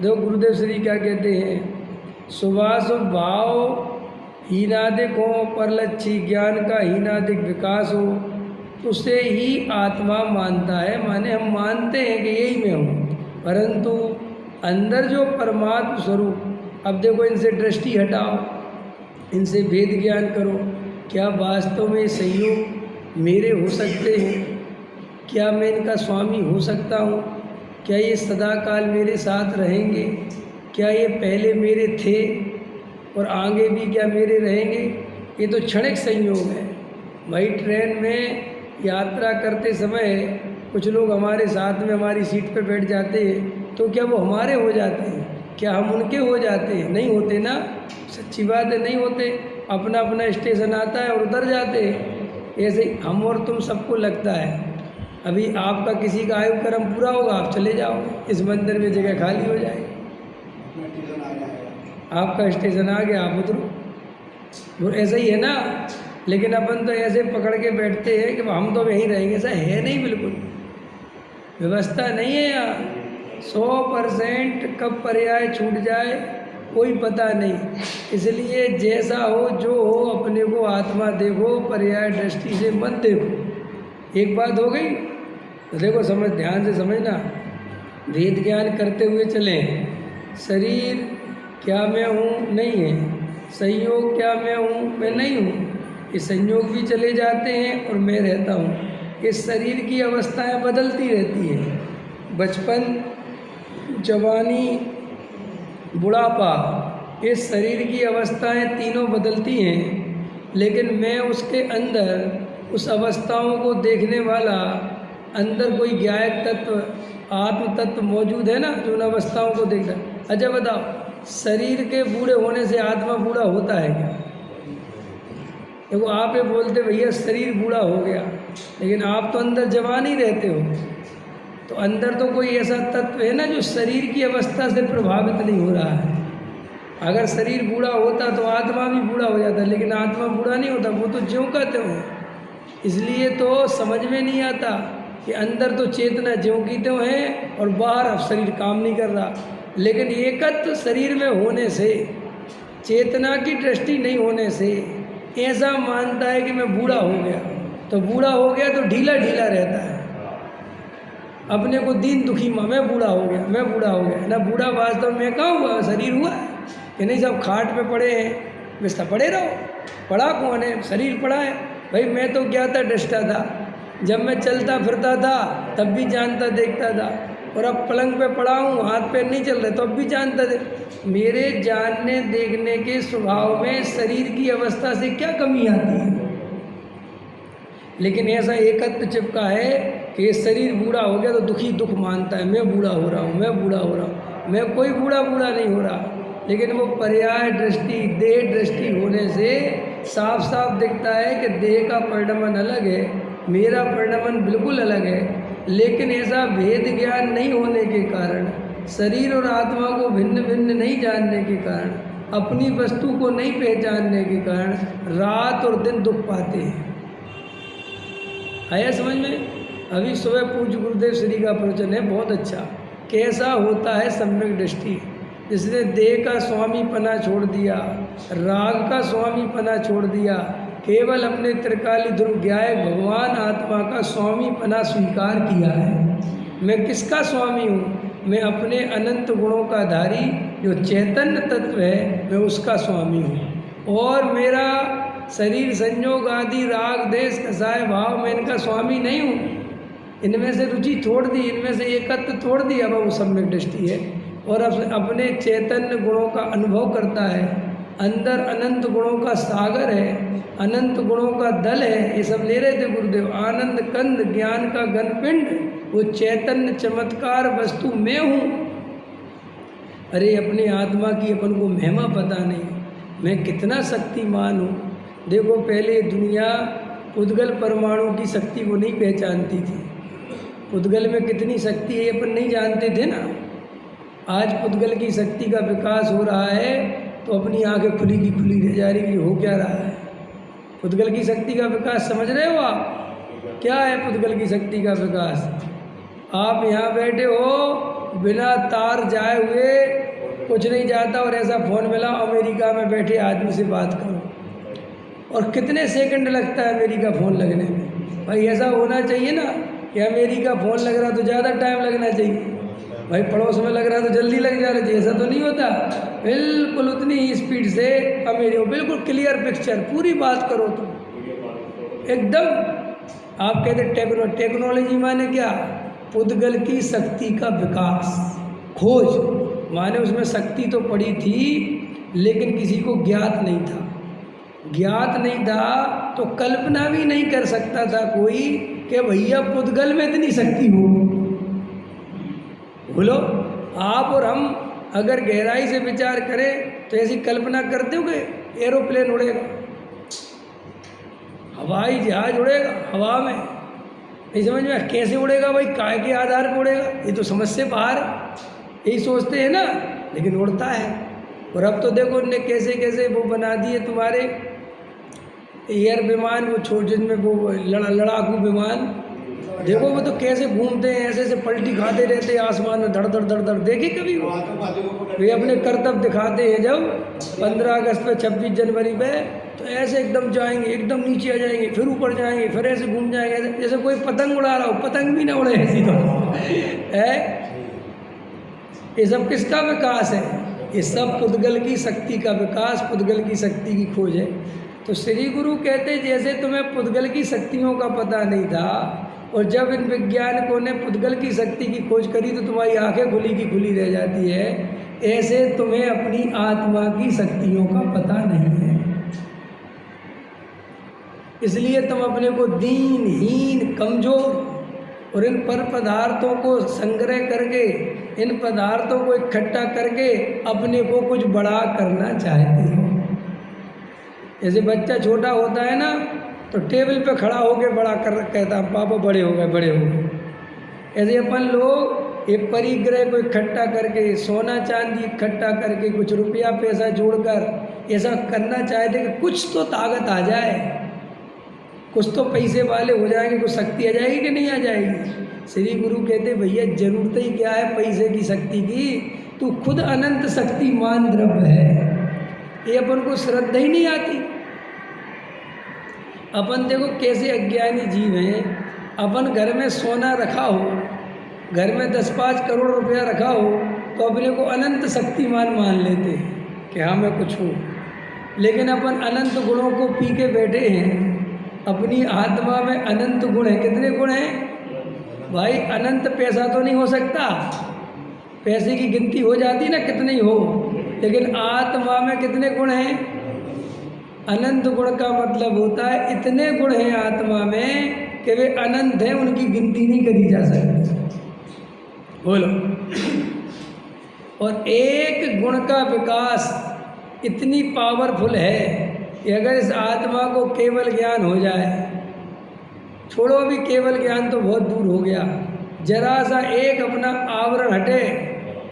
देखो गुरुदेव श्री क्या कहते हैं, सुभाषुभ भाव हीनादिक हो, परलक्षी ज्ञान का हीनादिक विकास हो, उसे ही आत्मा मानता है। माने हम मानते हैं कि यही मैं हूँ, परंतु अंदर जो परमात्म स्वरूप, अब देखो इनसे दृष्टि हटाओ, इनसे भेद ज्ञान करो, क्या वास्तव में संयोग मेरे हो सकते हैं? क्या मैं इनका स्वामी हो सकता हूँ? क्या ये सदा काल मेरे साथ रहेंगे? क्या ये पहले मेरे थे और आगे भी क्या मेरे रहेंगे? ये तो क्षणिक संयोग है भाई। ट्रेन में यात्रा करते समय कुछ लोग हमारे साथ में हमारी सीट पर बैठ जाते हैं, तो क्या वो हमारे हो जाते हैं? क्या हम उनके हो जाते हैं? नहीं होते ना, सच्ची बात है, नहीं होते। अपना अपना स्टेशन आता है और उतर जाते हैं। ऐसे ही हम और तुम सबको लगता है अभी आपका किसी का आयु क्रम पूरा होगा, आप चले जाओगे, इस मंदिर में जगह खाली हो जाएगी, आपका स्टेशन आ गया, आप उतरो। वो ऐसा ही है ना। लेकिन अपन तो ऐसे पकड़ के बैठते हैं कि हम तो यहीं रहेंगे, ऐसा है नहीं, बिल्कुल व्यवस्था नहीं है यहाँ। 100% कब पर्याय छूट जाए कोई पता नहीं। इसलिए जैसा हो जो हो, अपने को आत्मा देखो, पर्याय दृष्टि से मत देखो। एक बात हो गई तो देखो, समझ, ध्यान से समझना, वेद ज्ञान करते हुए चलें। शरीर क्या मैं हूँ? नहीं है। संयोग क्या मैं हूँ? मैं नहीं हूँ। ये संयोग भी चले जाते हैं और मैं रहता हूँ। इस शरीर की अवस्थाएं बदलती रहती हैं, बचपन, जवानी, बुढ़ापा, इस शरीर की अवस्थाएं तीनों बदलती हैं। लेकिन मैं उसके अंदर उस अवस्थाओं को देखने वाला, अंदर कोई ज्ञायक तत्व, आत्म तत्व मौजूद है ना, जो उन अवस्थाओं को देखता। अच्छा बताओ, शरीर के बूढ़े होने से आत्मा बूढ़ा होता है क्या? देखो आप ये बोलते भैया शरीर बूढ़ा हो गया, लेकिन आप तो अंदर जवान ही रहते हो। तो अंदर तो कोई ऐसा तत्व है ना जो शरीर की अवस्था से प्रभावित नहीं हो रहा है। अगर शरीर बूढ़ा होता तो आत्मा भी बूढ़ा हो जाता, लेकिन आत्मा बूढ़ा नहीं होता, वो तो ज्यों का त्यों है। इसलिए तो समझ में नहीं आता कि अंदर तो चेतना ज्यों की त्यों है और बाहर अब शरीर काम नहीं कर रहा। लेकिन एकत्व शरीर में होने से, चेतना की दृष्टि नहीं होने से ऐसा मानता है कि मैं बूढ़ा हो गया। तो बूढ़ा हो गया तो ढीला ढीला रहता है, अपने को दीन दुखी माँ, मैं बूढ़ा हो गया, मैं बूढ़ा हो गया ना। बूढ़ा वास्तव में कहाँ हुआ? शरीर हुआ है कि नहीं? सब खाट पे पड़े हैं, बिस्तर पड़े रहो। पड़ा कौन है? शरीर पड़ा है। भाई मैं तो ज्ञाता दृष्टा था, जब मैं चलता फिरता था तब भी जानता देखता था, और अब पलंग पे पड़ा हूँ, हाथ पैर नहीं चल रहे तो अब भी जानता थे। मेरे जानने देखने के स्वभाव में शरीर की अवस्था से क्या कमी आती है? लेकिन ऐसा एकत्व चिपका है कि शरीर बूढ़ा हो गया तो दुखी दुख मानता है, मैं बूढ़ा हो रहा हूँ, मैं बूढ़ा हो रहा हूँ। मैं कोई बूढ़ा बूढ़ा नहीं हो रहा, लेकिन वो पर्याय दृष्टि, देह दृष्टि होने से साफ साफ दिखता है कि देह का परिणमन अलग है, मेरा परिणमन बिल्कुल अलग है। लेकिन ऐसा भेद ज्ञान नहीं होने के कारण, शरीर और आत्मा को भिन्न भिन्न नहीं जानने के कारण, अपनी वस्तु को नहीं पहचानने के कारण रात और दिन दुख पाते हैं। आया समझ में? अभी सुबह पूज्य गुरुदेव श्री का प्रवचन है, बहुत अच्छा। कैसा होता है सम्यक दृष्टि? जिसने देह का स्वामी पना छोड़ दिया, राग का स्वामी पना छोड़ दिया, केवल अपने त्रिकाली ध्रुव ज्ञायक भगवान आत्मा का स्वामी पना स्वीकार किया है। मैं किसका स्वामी हूँ? मैं अपने अनंत गुणों का धारी जो चैतन्य तत्व है, मैं उसका स्वामी हूँ। और मेरा शरीर संयोग आदि राग देश कसाय भाव, मैं इनका स्वामी नहीं हूँ। इनमें से रुचि छोड़ दी, इनमें से एकत्व छोड़ दी, अब वो सम्यक दृष्टि है। और अब अपने चैतन्य गुणों का अनुभव करता है। अंदर अनंत गुणों का सागर है, अनंत गुणों का दल है। ये सब ले रहे थे गुरुदेव। आनंद कंद ज्ञान का घनपिंड, वो चैतन्य चमत्कार वस्तु मैं हूँ। अरे अपनी आत्मा की अपन को महिमा पता नहीं, मैं कितना शक्तिमान हूँ। देखो पहले दुनिया उद्गल परमाणु की शक्ति को नहीं पहचानती थी। उद्गल में कितनी शक्ति है अपन नहीं जानते थे ना। आज उद्गल की शक्ति का विकास हो रहा है तो अपनी आंखें खुली की खुली रह जा रही, हो क्या रहा है? उद्गल की शक्ति का विकास समझ रहे हो आप? क्या है उद्गल की शक्ति का विकास? आप यहाँ बैठे हो, बिना तार जाए हुए कुछ नहीं जाता और ऐसा फ़ोन मिला अमेरिका में बैठे आदमी से बात करो, और कितने सेकंड लगता है अमेरिका फ़ोन लगने में। भाई ऐसा होना चाहिए ना कि अमेरिका फ़ोन लग रहा तो ज़्यादा टाइम लगना चाहिए, भाई पड़ोस में लग रहा तो जल्दी लग जाना चाहिए। ऐसा तो नहीं होता, बिल्कुल उतनी ही स्पीड से अमेरिका, बिल्कुल क्लियर पिक्चर, पूरी बात करो तो एकदम। आप कहते टेक्नोलॉजी माने क्या? पुद्गल की शक्ति का विकास, खोज माने उसमें शक्ति तो पड़ी थी लेकिन किसी को ज्ञात नहीं था। ज्ञात नहीं था तो कल्पना भी नहीं कर सकता था कोई कि भैया पुद्गल में इतनी शक्ति हो। बोलो, आप और हम अगर गहराई से विचार करें तो ऐसी कल्पना करते हो कि एरोप्लेन उड़ेगा, हवाई जहाज उड़ेगा हवा में? नहीं समझ में, कैसे उड़ेगा भाई, काय के आधार पर उड़ेगा? ये तो समझ से बाहर, यही सोचते हैं ना, लेकिन उड़ता है। और अब तो देखो उनने कैसे कैसे वो बना दिए तुम्हारे एयर विमान, वो छोटे जिनमें वो लड़ाकू विमान, देखो वो तो कैसे घूमते हैं, ऐसे ऐसे पलटी खाते रहते हैं आसमान में, धड़ धड़ धड़ धड़। देखी कभी वे अपने करतब दिखाते हैं जब 15 अगस्त पे 26 जनवरी पे, तो ऐसे एकदम जाएंगे, एकदम नीचे आ जाएंगे, फिर ऊपर जाएंगे, फिर ऐसे घूम जाएंगे, जैसे कोई पतंग उड़ा रहा हो। पतंग भी ना उड़े ऐसी तो है। ये सब किसका विकास है? ये सब पुद्गल की शक्ति का विकास, पुद्गल की शक्ति की खोज है। तो श्री गुरु कहते जैसे तुम्हें पुद्गल की शक्तियों का पता नहीं था, और जब इन वैज्ञानिकों ने पुद्गल की शक्ति की खोज करी तो तुम्हारी आंखें खुली की खुली रह जाती है, ऐसे तुम्हें अपनी आत्मा की शक्तियों का पता नहीं है। इसलिए तुम अपने को दीनहीन, कमजोर, और इन पर पदार्थों को संग्रह करके, इन पदार्थों को इकट्ठा करके अपने को कुछ बड़ा करना चाहते हो। जैसे बच्चा छोटा होता है ना, तो टेबल पे खड़ा होकर बड़ा कर कहता पापा बड़े हो गए, बड़े हो गए। ऐसे अपन लोग एक परिग्रह को इकट्ठा करके, सोना चांदी इकट्ठा करके, कुछ रुपया पैसा जोड़कर ऐसा करना चाहते कि कुछ तो ताकत आ जाए, कुछ तो पैसे वाले हो जाएंगे, कुछ शक्ति आ जाएगी कि नहीं आ जाएगी। श्री गुरु कहते भैया जरूरत ही क्या है पैसे की शक्ति की, तू खुद अनंत शक्तिमान द्रव्य है। ये अपन को श्रद्धा ही नहीं आती। अपन देखो कैसे अज्ञानी जीव हैं। अपन घर में सोना रखा हो, घर में 10-5 करोड़ रुपया रखा हो, तो अपने को अनंत शक्तिमान मान लेते हैं कि हाँ मैं कुछ हूँ। लेकिन अपन अनंत गुणों को पी के बैठे हैं। अपनी आत्मा में अनंत गुण हैं। कितने गुण हैं भाई? अनंत पैसा तो नहीं हो सकता, पैसे की गिनती हो जाती ना कितने ही हो, लेकिन आत्मा में कितने गुण हैं? अनंत गुण का मतलब होता है इतने गुण हैं आत्मा में कि वे अनंत हैं, उनकी गिनती नहीं करी जा सकती। बोलो। और एक गुण का विकास इतनी पावरफुल है कि अगर इस आत्मा को केवल ज्ञान हो जाए, छोड़ो अभी केवल ज्ञान तो बहुत दूर हो गया, जरा सा एक अपना आवरण हटे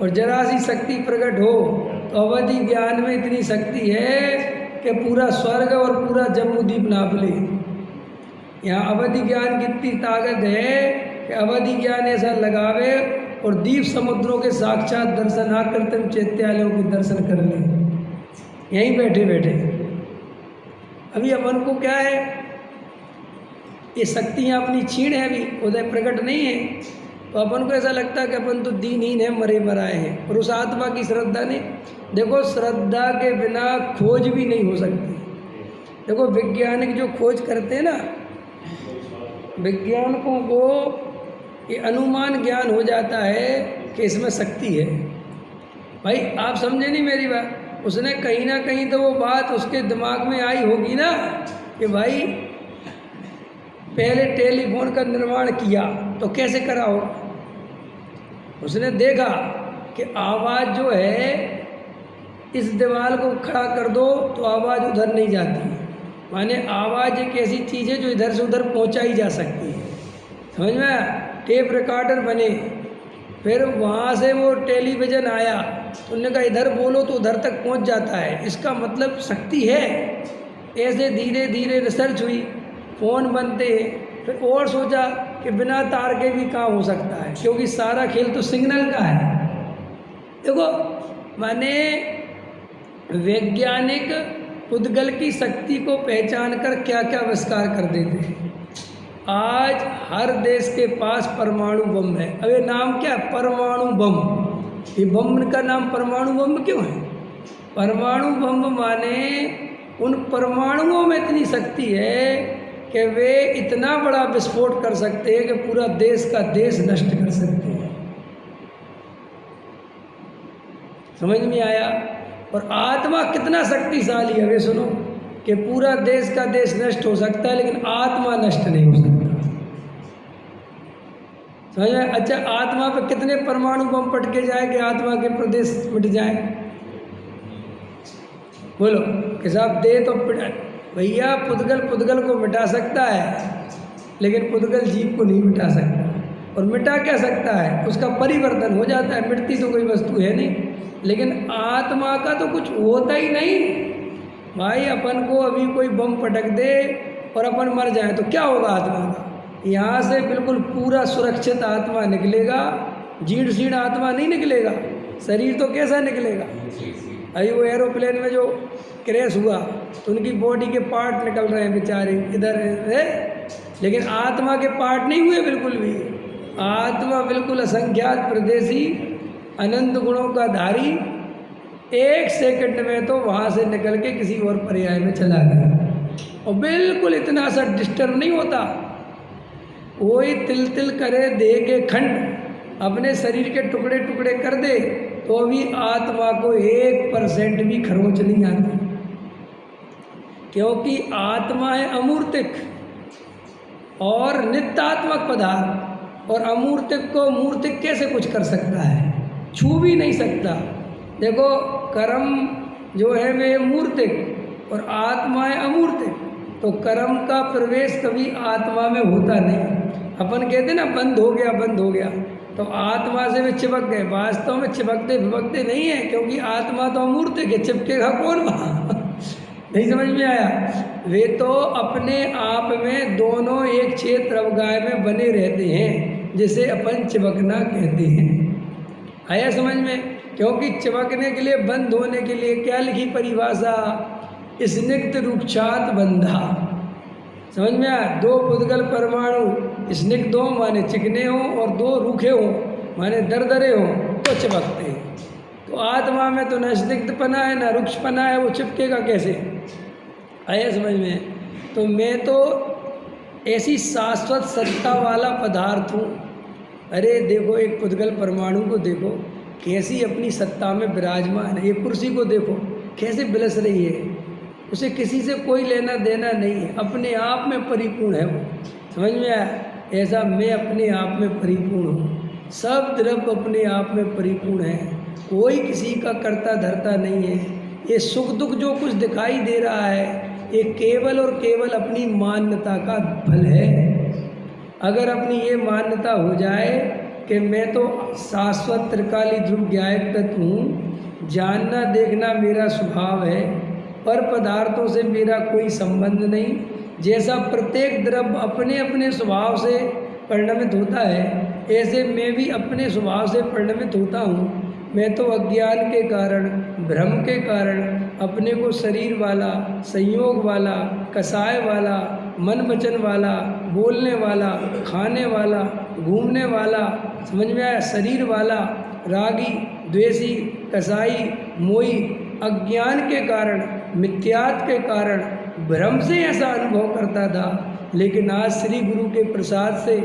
और जरा सी शक्ति प्रकट हो, तो अवधि ज्ञान में इतनी शक्ति है कि पूरा स्वर्ग और पूरा जम्बूद्वीप नाप ले। यहाँ अवधि ज्ञान की इतनी ताकत है कि अवधि ज्ञान ऐसा लगावे और द्वीप समुद्रों के साक्षात दर्शन आकर तुम चैत्यालयों के दर्शन कर ले, यहीं बैठे बैठे। अभी अपन को क्या है, ये शक्तियाँ अपनी क्षीण है, अभी उदय प्रकट नहीं है, तो अपन को ऐसा लगता है कि अपन तो दीनहीन है, मरे मराए हैं। और उस आत्मा की श्रद्धा ने, देखो श्रद्धा के बिना खोज भी नहीं हो सकती। देखो वैज्ञानिक जो खोज करते हैं ना, वैज्ञानिकों को ये अनुमान ज्ञान हो जाता है कि इसमें शक्ति है। भाई आप समझे नहीं मेरी बात? उसने कहीं ना कहीं तो वो बात उसके दिमाग में आई होगी ना कि भाई पहले टेलीफोन का निर्माण किया तो कैसे करा हो। उसने देखा कि आवाज़ जो है इस दीवार को खड़ा कर दो तो आवाज़ उधर नहीं जाती, माने आवाज़ एक ऐसी चीज़ है जो इधर से उधर पहुंचाई जा सकती है। समझ में आया? टेप रिकॉर्डर बने, फिर वहाँ से वो टेलीविज़न आया, तो उन्होंने कहा इधर बोलो तो उधर तक पहुँच जाता है, इसका मतलब शक्ति है। ऐसे धीरे धीरे रिसर्च हुई, फ़ोन बनते हैं, फिर और सोचा कि बिना तार के भी काम हो सकता है, क्योंकि सारा खेल तो सिग्नल का है। देखो माने वैज्ञानिक पुद्गल की शक्ति को पहचान कर क्या क्या आविष्कार कर देते हैं। आज हर देश के पास परमाणु बम है। अब ये नाम क्या है? परमाणु बम। ये बम का नाम परमाणु बम क्यों है? परमाणु बम माने उन परमाणुओं में इतनी शक्ति है कि वे इतना बड़ा विस्फोट कर सकते हैं कि पूरा देश का देश नष्ट कर सकते हैं। समझ में आया? और आत्मा कितना शक्तिशाली है वे सुनो, कि पूरा देश का देश नष्ट हो सकता है लेकिन आत्मा नष्ट नहीं हो सकता। समझ में? अच्छा, आत्मा पे कितने परमाणु बम पटके जाए कि आत्मा के प्रदेश मिट जाए? बोलो कि साहब दे तो भैया पुद्गल को मिटा सकता है लेकिन पुद्गल जीव को नहीं मिटा सकता। और मिटा क्या सकता है? उसका परिवर्तन हो जाता है, मिटती तो कोई वस्तु है नहीं। लेकिन आत्मा का तो कुछ होता ही नहीं भाई। अपन को अभी कोई बम पटक दे और अपन मर जाए तो क्या होगा आत्मा का? यहाँ से बिल्कुल पूरा सुरक्षित आत्मा निकलेगा, जीर्ण शीर्ण आत्मा नहीं निकलेगा। शरीर तो कैसा निकलेगा? अभी वो एरोप्लेन में जो क्रैश हुआ तो उनकी बॉडी के पार्ट निकल रहे हैं बेचारे इधर है, लेकिन आत्मा के पार्ट नहीं हुए बिल्कुल भी। आत्मा बिल्कुल असंख्यात प्रदेशी अनंत गुणों का धारी, एक सेकंड में तो वहाँ से निकल के किसी और पर्याय में चला गया और बिल्कुल इतना सा डिस्टर्ब नहीं होता। कोई तिल तिल करे देह के खंड अपने शरीर के टुकड़े टुकड़े कर दे तो भी आत्मा को 1% भी खरोंच नहीं आती, क्योंकि आत्मा है अमूर्तिक और नित्यात्मक पदार्थ। और अमूर्तिक को मूर्तिक कैसे कुछ कर सकता है? छू भी नहीं सकता। देखो कर्म जो है वे मूर्तिक और आत्मा है अमूर्तिक, तो कर्म का प्रवेश कभी आत्मा में होता नहीं। अपन कहते ना बंद हो गया, तो आत्मा से वे चिपक गए। वास्तव में चिपकते विपकते नहीं है, क्योंकि आत्मा तो अमूर्तिक है, चिपकेगा कौन वहाँ? नहीं समझ में आया? वे तो अपने आप में दोनों एक क्षेत्र अवगाह में बने रहते हैं, जिसे अपन चिपकना कहते हैं। आया समझ में? क्योंकि चिपकने के लिए, बंद होने के लिए क्या लिखी परिभाषा? स्निग्ध रूक्षात बंधा। समझ में आया? दो पुद्गल परमाणु स्निग्ध हो माने चिकने हो और दो रूखे हो माने दरदरे हो तो चिपकते हैं। तो आत्मा में तो न स्निग्धपना है न रुक्षपना है, वो चिपकेगा कैसे? आया समझ में? तो मैं तो ऐसी शाश्वत सत्ता वाला पदार्थ हूँ। अरे देखो एक पुद्गल परमाणु को देखो कैसी अपनी सत्ता में विराजमान है। ये कुर्सी को देखो कैसे बिलस रही है, उसे किसी से कोई लेना देना नहीं है, अपने आप में परिपूर्ण है वो। समझ में आया? ऐसा मैं अपने आप में परिपूर्ण हूँ। सब द्रव्य अपने आप में परिपूर्ण है, कोई किसी का कर्ता धर्ता नहीं है। ये सुख दुख जो कुछ दिखाई दे रहा है ये केवल और केवल अपनी मान्यता का फल है। अगर अपनी ये मान्यता हो जाए कि मैं तो शाश्वत त्रिकाली ध्रुव ज्ञायक तत्व हूँ, जानना देखना मेरा स्वभाव है, पर पदार्थों से मेरा कोई संबंध नहीं, जैसा प्रत्येक द्रव्य अपने अपने स्वभाव से परिणमित होता है ऐसे मैं भी अपने स्वभाव से परिणमित होता हूँ। मैं तो अज्ञान के कारण, भ्रम के कारण अपने को शरीर वाला, संयोग वाला, कसाय वाला, मन वचन वाला, बोलने वाला, खाने वाला, घूमने वाला, समझ में आया, शरीर वाला, रागी, द्वेषी, कसाई, मोही, अज्ञान के कारण, मिथ्यात्व के कारण, भ्रम से ऐसा अनुभव करता था। लेकिन आज श्री गुरु के प्रसाद से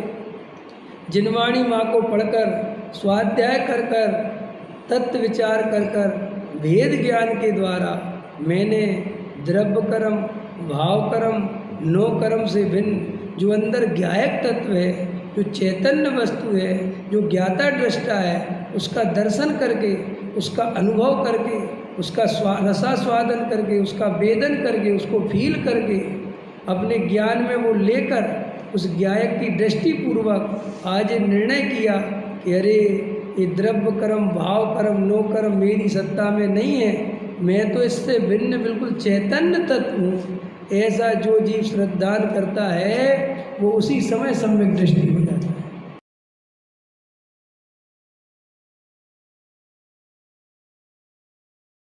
जिनवाणी माँ को पढ़कर, स्वाध्याय कर कर, तत्व विचार कर कर, भेद ज्ञान के द्वारा मैंने द्रव्य कर्म, भाव कर्म, नो कर्म से भिन्न जो अंदर ज्ञायक तत्व है, जो चैतन्य वस्तु है, जो ज्ञाता दृष्टा है, उसका दर्शन करके, उसका अनुभव करके, उसका रसास्वादन करके, उसका वेदन करके, उसको फील करके, अपने ज्ञान में वो लेकर उस ज्ञायक की दृष्टिपूर्वक आज ये निर्णय किया कि अरे ये द्रव्य कर्म, भाव कर्म, नो कर्म मेरी सत्ता में नहीं है, मैं तो इससे भिन्न बिल्कुल चैतन्य तत्व हूँ। ऐसा जो जीव श्रद्धान करता है वो उसी समय सम्यक दृष्टि